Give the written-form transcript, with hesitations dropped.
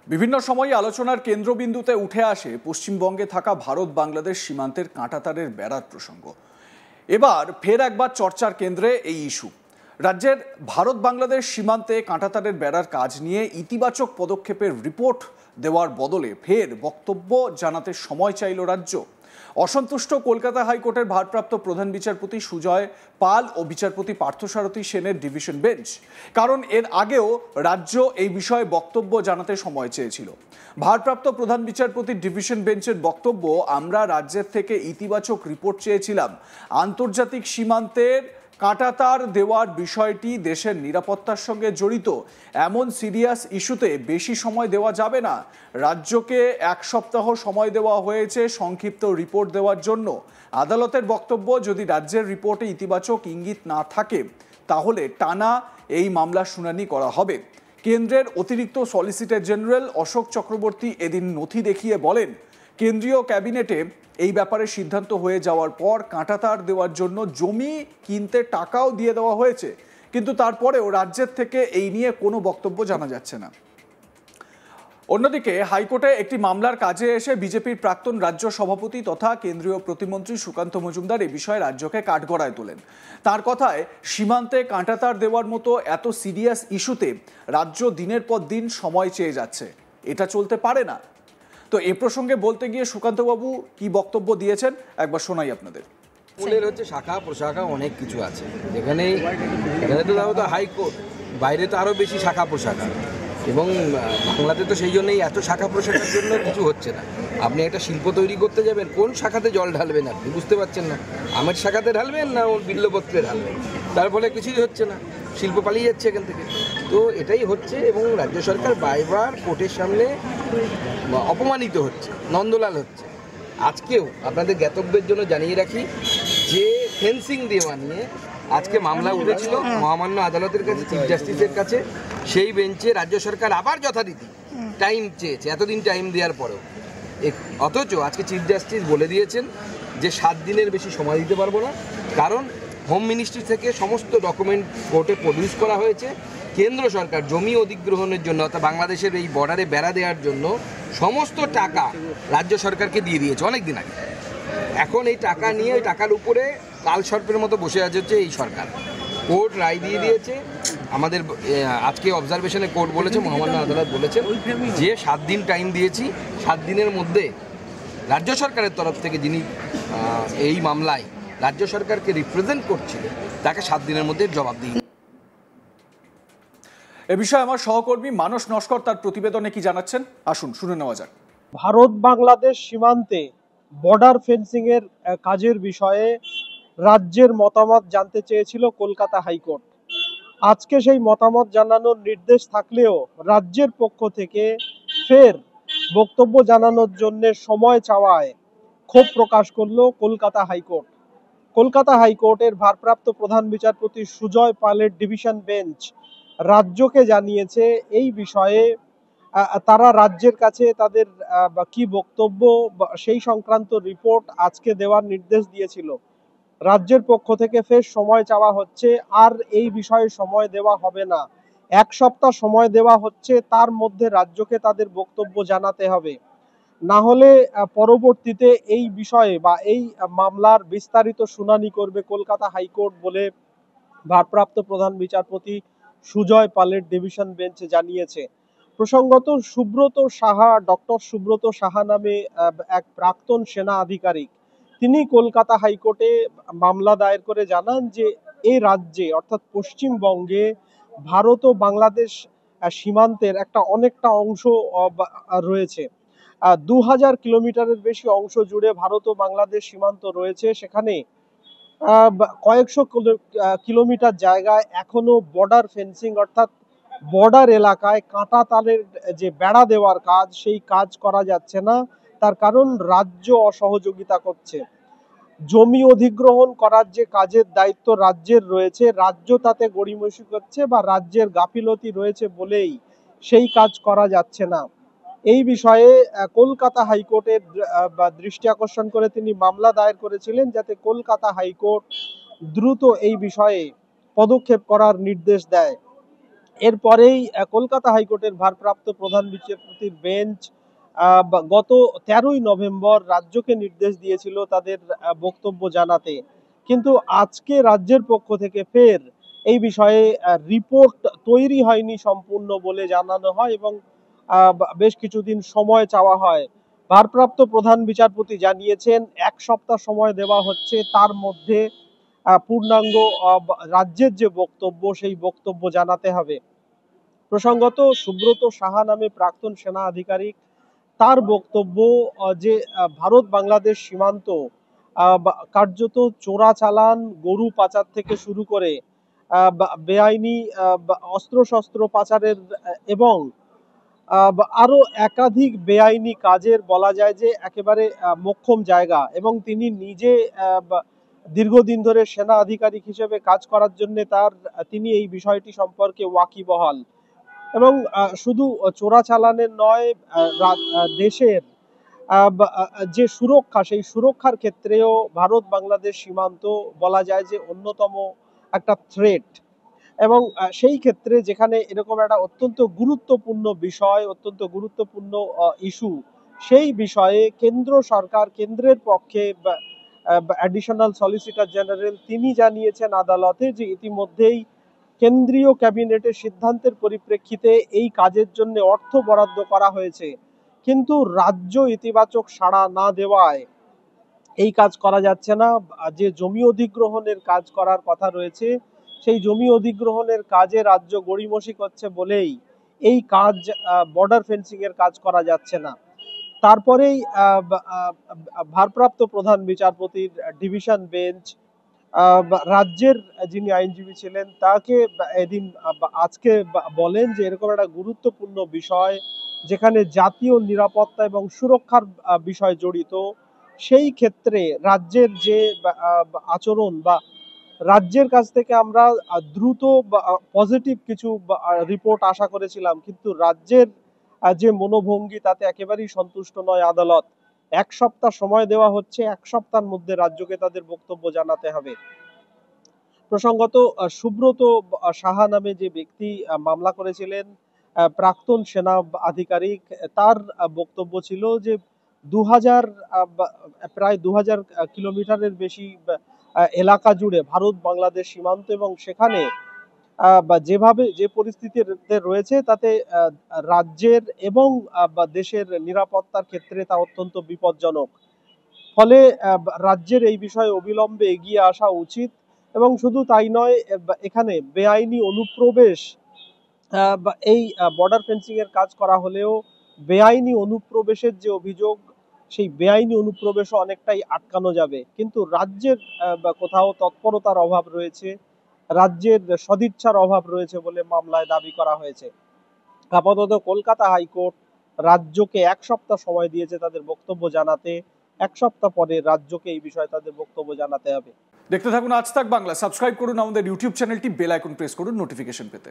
বিভিন্ন সময় আলোচনার কেন্দ্রবিন্দুতে উঠে আসে পশ্চিমবঙ্গে থাকা ভারত বাংলাদেশ সীমান্তের কাঁটাতারের বেড়ার প্রসঙ্গ। এবার ফের একবার চর্চার কেন্দ্রে এই ইস্যু। রাজ্যের ভারত বাংলাদেশ সীমান্তে কাঁটাতারের বেড়ার কাজ নিয়ে ইতিবাচক পদক্ষেপের রিপোর্ট দেওয়ার বদলে ফের বক্তব্য জানাতে সময় চাইল রাজ্য। অসন্তুষ্ট কলকাতা হাইকোর্টের ভারপ্রাপ্ত প্রধান বিচারপতি সুজয় পাল ও বিচারপতি পার্থসারথী সেনের ডিভিশন বেঞ্চ। কারণ এর আগেও রাজ্য এই বিষয়ে বক্তব্য জানাতে সময় চেয়েছিল। ভারপ্রাপ্ত প্রধান বিচারপতির ডিভিশন বেঞ্চের বক্তব্য, আমরা রাজ্যের থেকে ইতিবাচক রিপোর্ট চেয়েছিলাম। আন্তর্জাতিক সীমান্তের কাঁটাতার দেওয়ার বিষয়টি দেশের নিরাপত্তার সঙ্গে জড়িত, এমন সিরিয়াস ইস্যুতে বেশি সময় দেওয়া যাবে না। রাজ্যকে 1 সপ্তাহ সময় দেওয়া হয়েছে সংক্ষিপ্ত রিপোর্ট দেওয়ার জন্য। আদালতের বক্তব্য, যদি রাজ্যের রিপোর্টে ইতিবাচক ইঙ্গিত না থাকে তাহলে টানা এই মামলার শুনানি করা হবে। কেন্দ্রের অতিরিক্ত সলিসিটর জেনারেল অশোক চক্রবর্তী এদিন নথি দেখিয়ে বলেন, কেন্দ্রীয় ক্যাবিনেটে এই ব্যাপারে সিদ্ধান্ত হয়ে যাওয়ার পর কাঁটাতার দেওয়ার জন্য জমি কিনতে টাকাও দিয়ে দেওয়া হয়েছে, কিন্তু তারপরেও রাজ্যের থেকে এই নিয়ে কোনো বক্তব্য জানা যাচ্ছে না। অন্যদিকে হাইকোর্টে একটি মামলার কাজে এসে বিজেপির প্রাক্তন রাজ্য সভাপতি তথা কেন্দ্রীয় প্রতিমন্ত্রী সুকান্ত মজুমদার এই বিষয়ে রাজ্যকে কাঠগড়ায় তোলেন। তার কথায়, সীমান্তে কাঁটাতার দেওয়ার মতো এত সিরিয়াস ইস্যুতে রাজ্য দিনের পর দিন সময় চেয়ে যাচ্ছে, এটা চলতে পারে না। তো এ প্রসঙ্গে বলতে গিয়ে সুকান্তবাবু কি বক্তব্য দিয়েছেন একবার শোনাই আপনাদের। মূলের হচ্ছে শাখা প্রশাখা অনেক কিছু আছে, এখানে তো হাইকোর্ট, বাইরে তো আরও বেশি শাখা প্রশাখা, এবং বাংলাতে তো সেই জন্যই এত শাখা প্রশাখার জন্য কিছু হচ্ছে না। আপনি একটা শিল্প তৈরি করতে যাবেন, কোন শাখাতে জল ঢালবেন আপনি বুঝতে পারছেন না। আমের শাখাতে ঢালবেন না ওর বিল্লপত্রে ঢালবেন, তার ফলে কিছুই হচ্ছে না, শিল্প পালিয়ে যাচ্ছে এখান থেকে। তো এটাই হচ্ছে, এবং রাজ্য সরকার বারবার কোর্টের সামনে অপমানিত হচ্ছে, নন্দলাল হচ্ছে। আজকেও আপনাদের জ্ঞাতব্যের জন্য জানিয়ে রাখি যে ফেন্সিং দেওয়া নিয়ে আজকে মামলা উঠেছিল মহামান্য আদালতের কাছে, চিফ জাস্টিসের কাছে। সেই বেঞ্চে রাজ্য সরকার আবার যথারীতি টাইম চেয়েছে, এতদিন টাইম দেওয়ার পরেও। অথচ আজকে চিফ জাস্টিস বলে দিয়েছেন যে 7 দিনের বেশি সময় দিতে পারবো না, কারণ হোম মিনিস্ট্রি থেকে সমস্ত ডকুমেন্ট কোর্টে প্রডিউস করা হয়েছে। কেন্দ্র সরকার জমি অধিগ্রহণের জন্য অর্থাৎ বাংলাদেশের এই বর্ডারে বেড়া দেওয়ার জন্য সমস্ত টাকা রাজ্য সরকারকে দিয়ে দিয়েছে অনেক দিন আগে। এখন এই টাকা নিয়ে ওই টাকার উপরে কালসর্পের মতো বসে আছে হচ্ছে এই সরকার। কোর্ট রায় দিয়ে দিয়েছে, আমাদের আজকে অবজারভেশনে কোর্ট বলেছে, মহামান্য আদালত বলেছে যে 7 দিন টাইম দিয়েছি, 7 দিনের মধ্যে রাজ্য সরকারের তরফ থেকে যিনি এই মামলায় রাজ্য সরকারকে রিপ্রেজেন্ট করছিল তাকে 7 দিনের মধ্যে জবাব দিয়ে। এ বিষয়ে আমার সহকর্মী মানস নস্কর তার প্রতিবেদনে কি জানাচ্ছেন, আসুন শুনে নেওয়া যাক। ভারত বাংলাদেশ সীমান্তে বর্ডার ফেন্সিং এর কাজের বিষয়ে রাজ্যের মতামত জানতে চেয়েছিল কলকাতা হাইকোর্ট। আজকে সেই মতামত জানানোর নির্দেশ থাকলেও রাজ্যের পক্ষ থেকে ফের বক্তব্য জানানোর জন্য সময় চাওয়ায় ক্ষোভ প্রকাশ করলো কলকাতা হাইকোর্ট। কলকাতা হাইকোর্টের ভারপ্রাপ্ত প্রধান বিচারপতি সুজয় পালের ডিভিশন বেঞ্চ রাজ্যকে জানিয়েছে এই বিষয়ে তারা রাজ্যের কাছে তাদের কি বক্তব্য সেই সংক্রান্ত রিপোর্ট আজকে দেওয়ার নির্দেশ দিয়েছিল। রাজ্যের পক্ষ থেকে ফের সময় চাওয়া হচ্ছে, আর এই বিষয়ে সময় দেওয়া হবে না। 1 সপ্তাহ সময় দেওয়া হচ্ছে, তার মধ্যে রাজ্যকে তাদের বক্তব্য জানাতে হবে, না হলে পরবর্তীতে এই বিষয়ে বা এই মামলার বিস্তারিত শুনানি করবে কলকাতা হাইকোর্ট বলে ভারপ্রাপ্ত প্রধান বিচারপতি সুজয় পালের ডিভিশন বেঞ্চ জানিয়েছে। প্রসঙ্গত, ডক্টর সুব্রত সাহা নামে এক প্রাক্তন সেনা আধিকারিক, তিনি কলকাতা হাইকোর্টে মামলা দায়ের করে জানান যে এই রাজ্যে অর্থাৎ পশ্চিমবঙ্গে ভারত ও বাংলাদেশ সীমান্তের অনেকটা অংশ রয়েছে। 2000 কিলোমিটারের বেশি অংশ জুড়ে ভারত ও বাংলাদেশ সীমান্ত রয়েছে। সেখানে কয়েকশো কিলোমিটার জায়গায় এখনো বর্ডার ফেন্সিং অর্থাৎ বর্ডার এলাকায় কাঁটা তারের যে বেড়া দেওয়ার কাজ, সেই কাজ করা যাচ্ছে না। তার কারণ রাজ্য অসহযোগিতা করছে। জমি অধিগ্রহণ করার যে কাজের দায়িত্ব রাজ্যের রয়েছে, রাজ্য তাতে গড়িমসি করছে বা রাজ্যের গাফিলতি রয়েছে বলেই সেই কাজ করা যাচ্ছে না। এই বিষয়ে কলকাতা হাইকোর্টের দৃষ্টি আকর্ষণ করে তিনি মামলা দায়ের করেছিলেন, যাতে কলকাতা হাইকোর্ট দ্রুত এই বিষয়ে পদক্ষেপ করার নির্দেশ দেয়। এরপরেই কলকাতা হাইকোর্টের ভারপ্রাপ্ত প্রধান বিচারপতির বেঞ্চ গত 13ই নভেম্বর রাজ্যকে নির্দেশ দিয়েছিল তাদের বক্তব্য জানাতে, কিন্তু আজকে রাজ্যের পক্ষ থেকে ফের এই বিষয়ে রিপোর্ট তৈরি হয়নি সম্পূর্ণ বলে জানানো হয় এবং বেশ কিছুদিন সময় চাওয়া হয়। ভারপ্রাপ্ত প্রধান বিচারপতি জানিয়েছেন 1 সপ্তাহ সময় দেওয়া হচ্ছে, তার মধ্যে পূর্ণাঙ্গ রাজ্যের যে বক্তব্য সেই বক্তব্য জানাতে হবে। প্রসঙ্গত সুব্রত সাহা নামে প্রাক্তন সেনা আধিকারিক, তার বক্তব্য যে ভারত বাংলাদেশ সীমান্ত কার্যত চোরাচালান, গরু পাচার থেকে শুরু করে বেআইনি অস্ত্রশস্ত্র পাচারের এবং আরো একাধিক বেআইনি কাজের বলা যায় যে একেবারে মোক্ষম জায়গা, এবং তিনি নিজে দীর্ঘদিন ধরে সেনা আধিকারিক হিসেবে কাজ করার জন্য তিনি এই বিষয়টি সম্পর্কে ওয়াকিবহাল। এবং শুধু চোরাচালানের নয়, দেশের যে সুরক্ষা, সেই সুরক্ষার ক্ষেত্রেও ভারত বাংলাদেশ সীমান্ত বলা যায় যে অন্যতম একটা থ্রেট। এবং সেই ক্ষেত্রে যেখানে এরকম একটা অত্যন্ত গুরুত্বপূর্ণ বিষয়, অত্যন্ত গুরুত্বপূর্ণ ইস্যু, সেই বিষয়ে কেন্দ্র সরকার, কেন্দ্রের পক্ষে অ্যাডিশনাল সলিসিটর জেনারেল তিনি জানিয়েছেন আদালতে যে ইতিমধ্যেই কেন্দ্রীয় ক্যাবিনেটের সিদ্ধান্তের পরিপ্রেক্ষিতে এই কাজের জন্য অর্থ বরাদ্দ করা হয়েছে, কিন্তু রাজ্য ইতিবাচক সাড়া না দেওয়ায় এই কাজ করা যাচ্ছে না। যে জমি অধিগ্রহণের কাজ করার কথা রয়েছে, সেই জমি অধিগ্রহণের কাজে রাজ্য গড়িমসি করছে বলেই এই কাজ, বর্ডার ফেন্সিং এর কাজ করা যাচ্ছে না। তারপরেই ভারপ্রাপ্ত প্রধান বিচারপতির ডিভিশন বেঞ্চ রাজ্যের যিনি আইনজীবী ছিলেন তাকে আজকে বলেন যে এরকম একটা গুরুত্বপূর্ণ বিষয় যেখানে জাতীয় নিরাপত্তা এবং সুরক্ষার বিষয় জড়িত, সেই ক্ষেত্রে রাজ্যের যে আচরণ বা রাজ্যের কাছ থেকে আমরা দ্রুত পজিটিভ কিছু রিপোর্ট আশা করেছিলাম, কিন্তু রাজ্যের যে মনোভঙ্গি তাতে একেবারেই সন্তুষ্ট নয় আদালত। 1 সপ্তাহ সময় দেওয়া হচ্ছে, 1 সপ্তাহের মধ্যে রাজ্যকে তাদের বক্তব্য জানাতে হবে। প্রসঙ্গত সুব্রত সাহা নামে যে ব্যক্তি মামলা করেছিলেন, প্রাক্তন সেনা আধিকারিক, তার বক্তব্য ছিল যে 2000 প্রায় 2000 কিলোমিটারের বেশি এলাকা জুড়ে ভারত বাংলাদেশ সীমান্ত, এবং সেখানে যেভাবে যে পরিস্থিতিতে রয়েছে তাতে রাজ্যের এবং দেশের নিরাপত্তার ক্ষেত্রে তা অত্যন্ত বিপজ্জনক। ফলে রাজ্যের এই বিষয়ে অবিলম্বে এগিয়ে আসা উচিত। এবং শুধু তাই নয়, এখানে বেআইনি অনুপ্রবেশ, এই বর্ডার ফেন্সিং এর কাজ করা হলেও বেআইনি অনুপ্রবেশের যে অভিযোগ, সেই বেআইনি অনুপ্রবেশও অনেকটাই আটকানো যাবে, কিন্তু রাজ্যের কোথাও তৎপরতার অভাব রয়েছে, রাজ্যের সদিচ্ছার অভাব রয়েছে বলে মামলায় দাবি করা হয়েছে। আপাতত কলকাতা হাইকোর্ট রাজ্যকে 1 সপ্তাহ সময় দিয়েছে তাদের বক্তব্য জানাতে। 1 সপ্তাহ পরে রাজ্যকে এই বিষয়ে তাদের বক্তব্য জানাতে হবে। দেখতে থাকুন আজ তাক বাংলা। সাবস্ক্রাইব করুন আমাদের ইউটিউব চ্যানেলটি, বেল আইকন প্রেস করুন নোটিফিকেশন পেতে।